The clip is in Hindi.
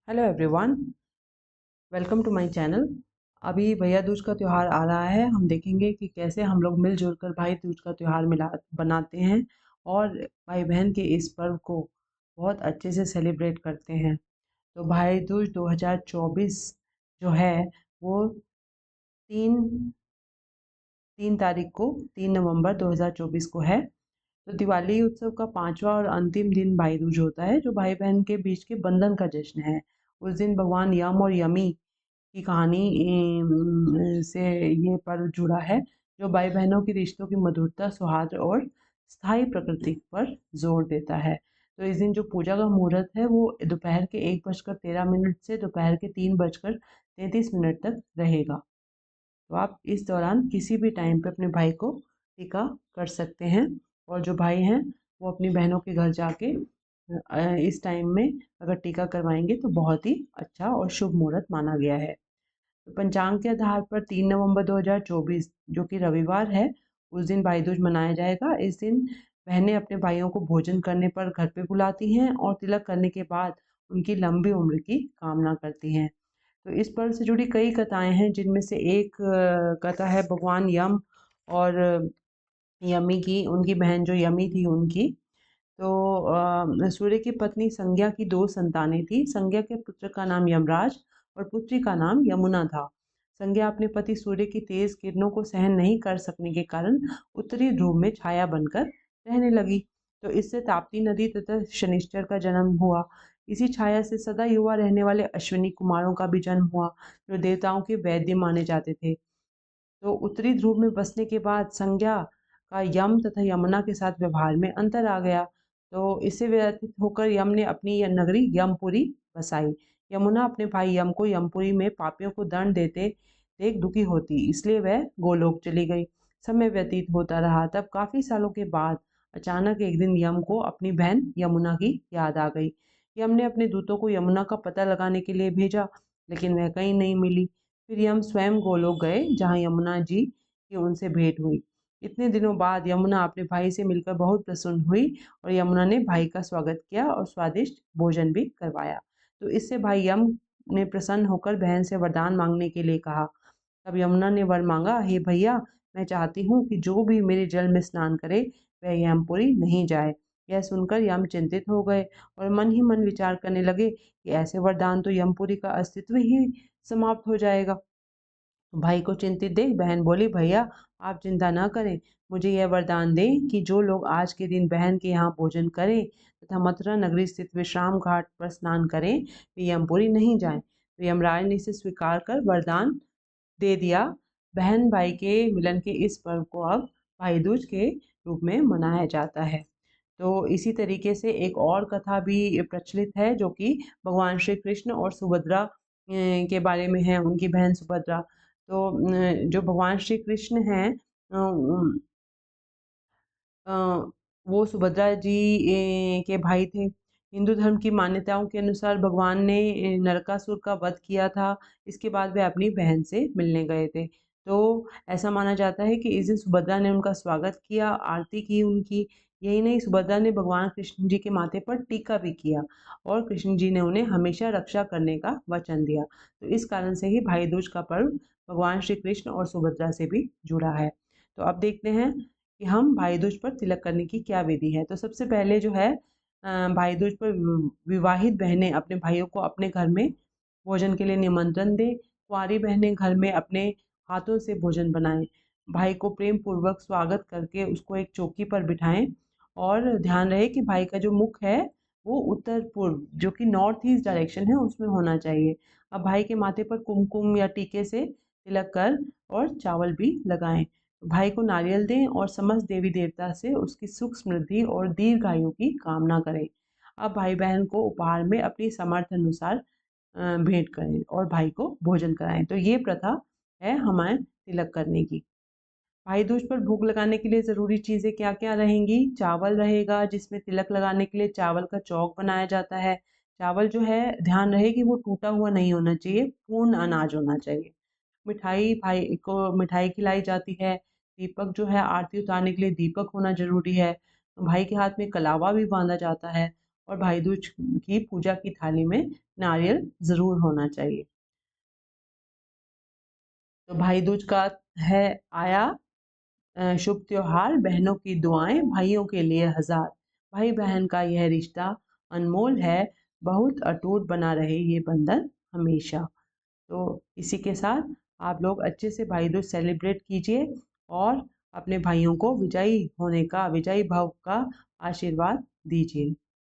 Hello everyone, welcome to my channel. अभी भैया दूज का त्यौहार आ रहा है। हम देखेंगे कि कैसे हम लोग मिलजुल कर भाई दूज का त्यौहार मिला बनाते हैं और भाई बहन के इस पर्व को बहुत अच्छे से सेलिब्रेट करते हैं। तो भाई दूज 2024 जो है वो तीन तीन तारीख को 3 नवंबर 2024 को है। तो दिवाली उत्सव का पांचवा और अंतिम दिन भाई दूज होता है, जो भाई बहन के बीच के बंधन का जश्न है। उस दिन भगवान यम और यमी की कहानी से ये पर्व जुड़ा है, जो भाई बहनों की रिश्तों की मधुरता, सौहार्द और स्थायी प्रकृति पर जोर देता है। तो इस दिन जो पूजा का मुहूर्त है वो दोपहर के 1:13 से दोपहर के 3:33 तक रहेगा। तो आप इस दौरान किसी भी टाइम पे अपने भाई को टीका कर सकते हैं, और जो भाई हैं वो अपनी बहनों के घर जाके इस टाइम में अगर टीका करवाएंगे तो बहुत ही अच्छा और शुभ मुहूर्त माना गया है। तो पंचांग के आधार पर 3 नवंबर 2024 जो कि रविवार है, उस दिन भाई दूज मनाया जाएगा। इस दिन बहनें अपने भाइयों को भोजन करने पर घर पे बुलाती हैं और तिलक करने के बाद उनकी लंबी उम्र की कामना करती हैं। तो इस पर्व से जुड़ी कई कथाएं हैं, जिनमें से एक कथा है भगवान यम और यमी की, उनकी बहन जो यमी थी उनकी। तो सूर्य की पत्नी संज्ञा की दो संतानें थी। संज्ञा के पुत्र का नाम यमराज और पुत्री का नाम यमुना था। संज्ञा अपने पति सूर्य की तेज किरणों को सहन नहीं कर सकने के कारण उत्तरी ध्रुव में छाया बनकर रहने लगी। तो इससे ताप्ती नदी तथा शनिश्चर का जन्म हुआ। इसी छाया से सदा युवा रहने वाले अश्विनी कुमारों का भी जन्म हुआ, जो देवताओं के वैद्य माने जाते थे। तो उत्तरी ध्रुव में बसने के बाद संज्ञा का यम तथा यमुना के साथ व्यवहार में अंतर आ गया। तो इससे व्यथित होकर यम ने अपनी यह नगरी यमपुरी बसाई। यमुना अपने भाई यम को यमपुरी में पापियों को दंड देते देख दुखी होती, इसलिए वह गोलोक चली गई। समय व्यतीत होता रहा। तब काफी सालों के बाद अचानक एक दिन यम को अपनी बहन यमुना की याद आ गई। यम ने अपने दूतों को यमुना का पता लगाने के लिए भेजा, लेकिन वह कहीं नहीं मिली। फिर यम स्वयं गोलोक गए, जहाँ यमुना जी की उनसे भेंट हुई। इतने दिनों बाद यमुना अपने भाई से मिलकर बहुत प्रसन्न हुई, और यमुना ने भाई का स्वागत किया और स्वादिष्ट भोजन भी करवाया। तो इससे भाई यम ने प्रसन्न होकर बहन से वरदान मांगने के लिए कहा। तब यमुना ने वर मांगा, हे भैया, मैं चाहती हूँ कि जो भी मेरे जल में स्नान करे वह यमपुरी नहीं जाए। यह सुनकर यम चिंतित हो गए और मन ही मन विचार करने लगे कि ऐसे वरदान तो यमपुरी का अस्तित्व ही समाप्त हो जाएगा। भाई को चिंतित देख बहन बोली, भैया आप चिंता न करें, मुझे यह वरदान दें कि जो लोग आज के दिन बहन के यहाँ भोजन करें तथा मथुरा नगरी स्थित विश्राम घाट पर स्नान करें, वे यमपुरी नहीं जाएं। तो यमराज ने इसे स्वीकार कर वरदान दे दिया। बहन भाई के मिलन के इस पर्व को अब भाई दूज के रूप में मनाया जाता है। तो इसी तरीके से एक और कथा भी प्रचलित है, जो कि भगवान श्री कृष्ण और सुभद्रा के बारे में है, उनकी बहन सुभद्रा। तो जो भगवान श्री कृष्ण हैं, अ, वो सुभद्रा जी के भाई थे। हिंदू धर्म की मान्यताओं के अनुसार भगवान ने नरकासुर का वध किया था। इसके बाद वे अपनी बहन से मिलने गए थे। तो ऐसा माना जाता है कि इस दिन सुभद्रा ने उनका स्वागत किया, आरती की उनकी। यही नहीं, सुभद्रा ने भगवान कृष्ण जी के माथे पर टीका भी किया, और कृष्ण जी ने उन्हें हमेशा रक्षा करने का वचन दिया। तो इस कारण से ही भाई दूज का पर्व भगवान श्री कृष्ण और सुभद्रा से भी जुड़ा है। तो अब देखते हैं कि हम भाई दूज पर तिलक करने की क्या विधि है। तो सबसे पहले जो है, भाई दूज पर विवाहित बहनें अपने भाइयों को अपने घर में भोजन के लिए निमंत्रण दें। कुंवारी बहनें घर में अपने हाथों से भोजन बनाएं। भाई को प्रेम पूर्वक स्वागत करके उसको एक चौकी पर बिठाएं, और ध्यान रहे कि भाई का जो मुख है वो उत्तर पूर्व, जो कि नॉर्थ ईस्ट डायरेक्शन है, उसमें होना चाहिए। अब भाई के माथे पर कुमकुम या टीके से तिलक कर और चावल भी लगाएं। भाई को नारियल दें और समस्त देवी देवता से उसकी सुख समृद्धि और दीर्घायु की कामना करें। अब भाई बहन को उपहार में अपनी सामर्थ्य अनुसार भेंट करें और भाई को भोजन कराएं। तो ये प्रथा है हमारे तिलक करने की। भाई दूज पर भोग लगाने के लिए ज़रूरी चीज़ें क्या क्या रहेंगी? चावल रहेगा, जिसमें तिलक लगाने के लिए चावल का चौक बनाया जाता है। चावल जो है, ध्यान रहे कि वो टूटा हुआ नहीं होना चाहिए, पूर्ण अनाज होना चाहिए। मिठाई, भाई को मिठाई खिलाई जाती है। दीपक जो है, आरती उतारने के लिए दीपक होना जरूरी है। भाई के हाथ में कलावा भी बांधा जाता है, और भाई दूज की पूजा की थाली में नारियल ज़रूर होना चाहिए। तो भाई दूज का है आया शुभ त्योहार, बहनों की दुआएं भाइयों के लिए हजार। भाई बहन का यह रिश्ता अनमोल है, बहुत अटूट बना रहे ये बंधन हमेशा। तो इसी के साथ आप लोग अच्छे से भाई दूज सेलिब्रेट कीजिए और अपने भाइयों को विजयी होने का, विजयी भाव का आशीर्वाद दीजिए।